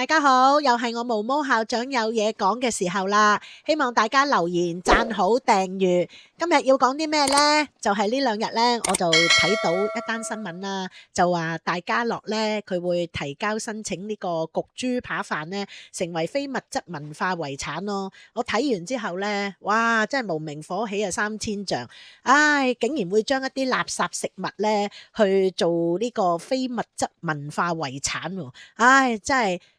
大家好，又係我毛毛校長有嘢講嘅時候啦，希望大家留言、讚好、訂閱。今日要講啲咩呢？就係呢兩日呢，我就睇到一單新聞啦，就話大家樂呢，佢會提交申請呢個焗豬扒飯呢，成為非物質文化遺產咯。我睇完之後呢，哇，真係無名火起啊三千丈！唉，竟然會將一啲垃圾食物呢去做呢個非物質文化遺產喎！唉，真係〜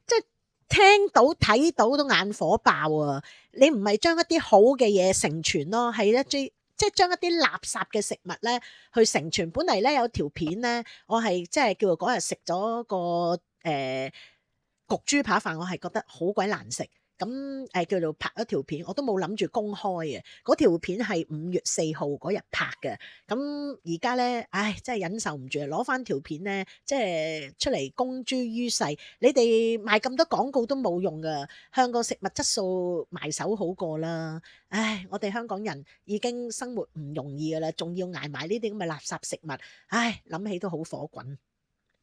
即係聽到睇到都眼火爆啊！你唔係將一啲好嘅嘢承傳咯，係一啲即係將一啲垃圾嘅食物咧去承傳。本嚟咧有條片咧，我係即係叫做嗰日食咗個焗豬扒飯，我係覺得好鬼難食。咁叫做拍一條片，我都冇諗住公開嘅。嗰條片係5月4號嗰日拍嘅。咁而家咧，唉，真係忍受唔住，攞翻條片咧，即係出嚟公諸於世。你哋賣咁多廣告都冇用噶，向個食物質素埋手好過啦。唉，我哋香港人已經生活唔容易噶啦，仲要捱埋呢啲咁嘅垃圾食物，唉，諗起都好火滾。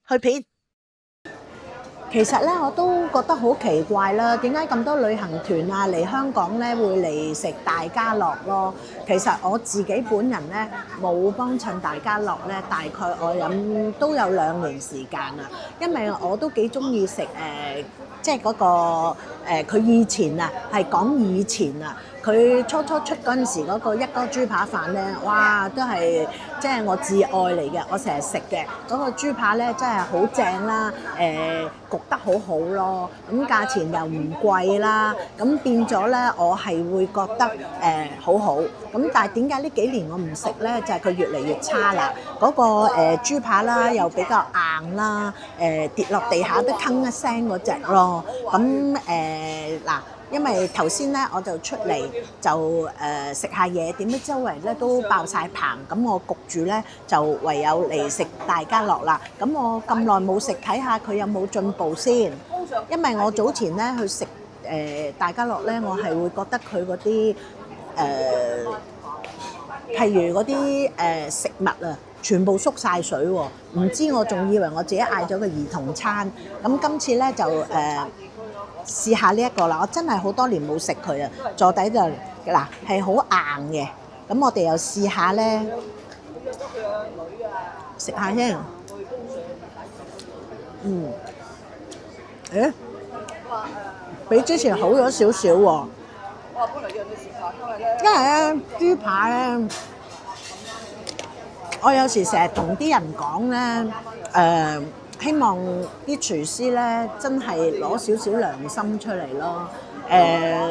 去片。其實咧，我都覺得好奇怪啦，點解咁多旅行團啊嚟香港咧會嚟食大家樂咯？其實我自己本人咧冇幫襯大家樂咧，大概我諗都有2年時間啦，因為我都幾中意食即係嗰個佢以前啊，係講以前啊。佢初出嗰陣時嗰個一哥豬扒飯咧，哇，都係即係我至愛嚟嘅，我成日食嘅嗰個豬扒咧，真係好正啦，焗得好好咯，咁價錢又唔貴啦，咁變咗咧，我係會覺得好好，咁但係點解呢幾年我唔食咧？就係佢越嚟越差啦，嗰個豬扒啦又比較硬啦，跌落地下都吭一聲嗰隻咯，咁嗱。因為頭先咧我就出嚟就食下嘢，點知周圍咧都爆晒棚，咁我焗住咧就唯有嚟食大家樂啦。咁我咁耐冇食，睇下佢有冇進步先。因為我早前咧去食大家樂咧，我係會覺得佢嗰啲譬如嗰啲食物啊，全部縮晒水喎。唔知我仲以為我自己嗌咗個兒童餐，咁今次咧就試下呢一個啦，我真係好多年冇食佢啊，座底就嗱係好硬嘅，咁我哋又試下咧，食下先，比之前好咗少少喎，因為咧豬扒咧，我有時成日同啲人講咧，希望啲廚師咧真係攞少少良心出嚟咯。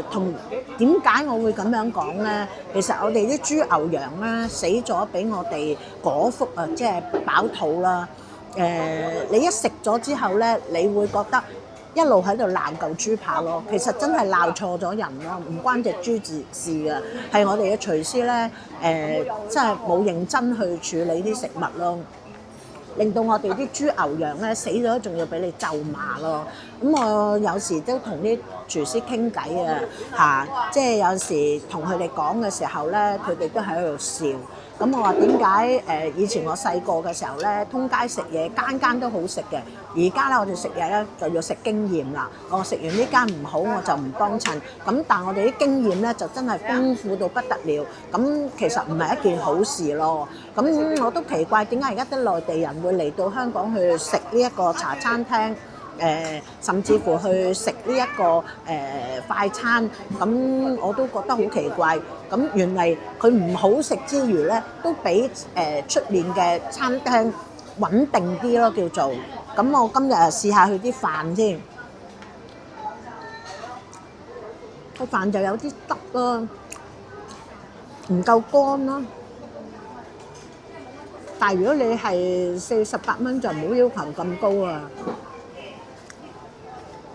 同點解我會咁樣講咧？其實我哋啲豬牛羊咧死咗俾我哋果腹啊，即係飽肚啦。你一食咗之後咧，你會覺得一路喺度鬧嚿豬扒咯。其實真係鬧錯咗人咯，唔關隻豬事㗎，係我哋嘅廚師咧真係冇認真去處理啲食物咯。令到我哋啲豬牛羊咧死咗，仲要俾你咒罵咯。咁我有時都同啲廚師傾偈啊，即係有時同佢哋講嘅時候咧，佢哋都喺度笑。咁我話點解以前我細個嘅時候咧，通街食嘢間間都好食嘅，而家咧我哋食嘢咧就要食經驗啦。我食完呢間唔好，我就唔幫襯。咁但係我哋啲經驗咧就真係豐富到不得了。咁其實唔係一件好事咯。咁我都奇怪點解而家啲內地人會嚟到香港去食呢一個茶餐廳，甚至乎去食呢一個快餐，咁我都覺得好奇怪。咁原嚟佢唔好食之餘咧，都比出面嘅餐廳穩定啲咯，叫做。咁我今日試下佢啲飯先，個飯就有啲汁咯，唔夠乾咯。但係如果你係48蚊就唔好要求咁高啊！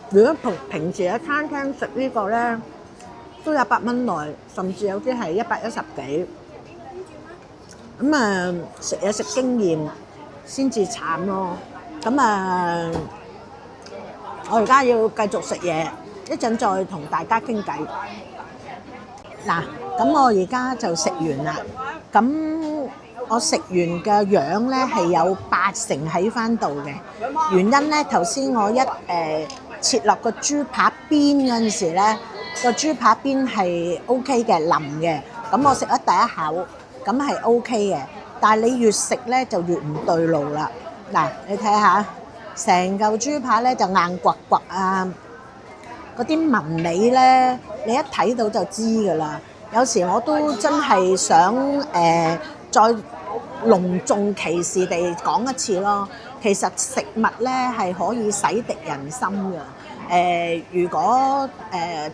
如果平時喺餐廳食呢個咧，都有100蚊內，甚至有啲係110幾。咁啊，食嘢食經驗先至慘咯。咁啊，我而家要繼續食嘢，一陣再同大家傾偈。嗱，咁我而家就食完啦。咁我食完嘅樣咧係有80%喺翻度嘅。原因咧頭先我切落個豬扒邊嗰陣時咧，個豬扒邊係 OK 嘅腍嘅，咁我食咗第一口，咁係 OK 嘅。但係你越食咧就越唔對路啦。嗱，你睇下成嚿豬扒咧就硬刮刮啊！嗰啲紋理咧，你一睇到就知㗎啦。有時我都真係想再隆重其事地講一次咯。其實食物咧係可以洗滌人心㗎。如果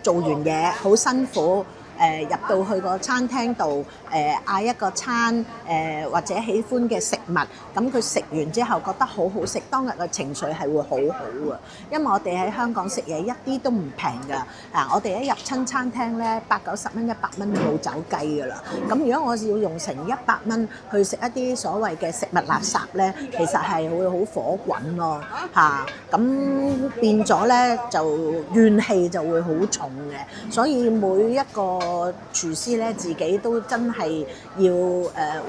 做完嘢好辛苦，入到去個餐廳度嗌一個餐或者喜歡嘅食物，咁佢食完之後覺得好好食，當日嘅情緒係會好好嘅。因為我哋喺香港食嘢一啲都唔平㗎。我哋一入親餐廳咧，80-90蚊、100蚊冇走雞㗎啦。咁如果我要用成100蚊去食一啲所謂嘅食物垃圾咧，其實係會好火滾咯嚇。咁變咗咧就怨氣就會好重嘅，所以每一個廚師咧自己都真係要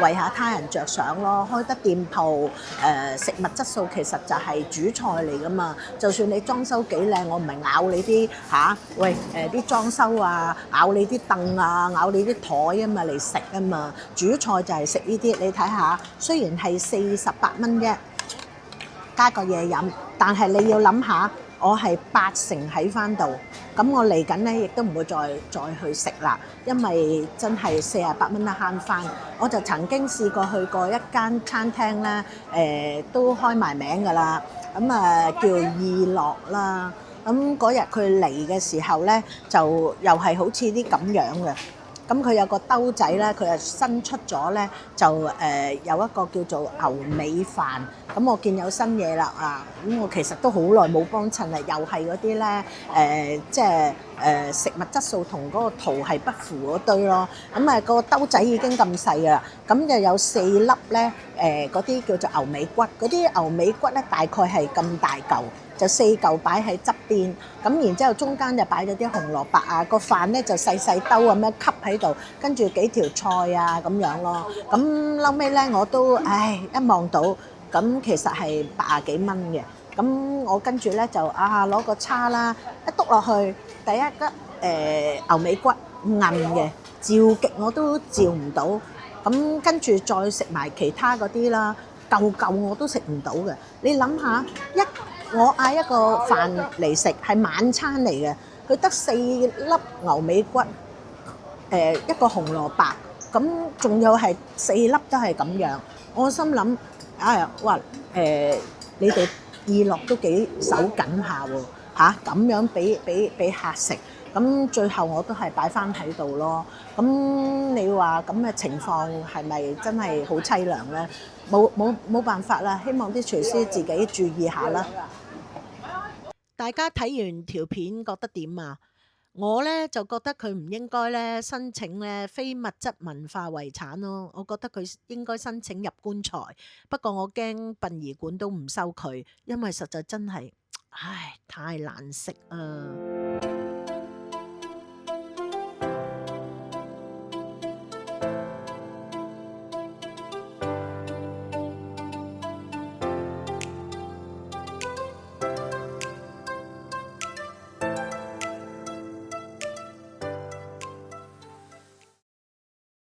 為下他人着想咯。開得店鋪食物質素其實就係主菜嚟㗎嘛。就算你裝修幾靚，我唔係咬你啲啲裝修啊，咬你啲凳啊，咬你啲台啊嘛嚟食啊嘛。主菜就係食呢啲，你睇下，雖然係48蚊啫，加個嘢飲，但係你要諗下，我係80%喺翻度，咁我嚟緊咧亦都唔會再去食啦，因為真係48蚊都慳翻。我就曾經試過去過一間餐廳咧，都開埋名㗎啦，咁叫意樂啦。咁嗰日佢嚟嘅時候咧，就又係好似啲咁樣嘅。咁佢有個兜仔咧，佢係新出咗咧，就有一個叫做牛尾飯。咁我見有新嘢啦啊！咁我其實都好耐冇幫襯啦，又係嗰啲咧食物質素同嗰個圖係不符嗰堆咯。咁個兜仔已經咁細㗎啦，咁就有4粒咧嗰啲叫做牛尾骨，嗰啲牛尾骨咧大概係咁大嚿，就4嚿擺喺側邊，咁然之後中間就擺咗啲紅蘿蔔啊，個飯咧就細細兜咁樣吸喺度，跟住幾條菜啊咁樣咯。咁後尾咧我都一望到，咁其實係80幾蚊嘅。咁我跟住咧就攞個叉啦，一篤落去，第一粒牛尾骨韌嘅，照極我都照唔到。咁跟住再食埋其他嗰啲啦，嚿嚿我都食唔到嘅。你諗下，我嗌一個飯嚟食係晚餐嚟嘅，佢得4粒牛尾骨，一個紅蘿蔔，咁仲有係4粒都係咁樣。我心諗，你哋意樂都幾手緊下喎嚇，咁樣俾客食。咁最後我都係擺翻喺度咯。咁你話咁嘅情況係咪真係好凄涼呢？冇辦法啦，希望啲廚師自己注意下啦。大家睇完條片覺得點啊？我呢就覺得佢唔應該咧申請咧非物質文化遺產咯。我覺得佢應該申請入棺材。不過我驚殯儀館都唔收佢，因為實在真係，太難食啊！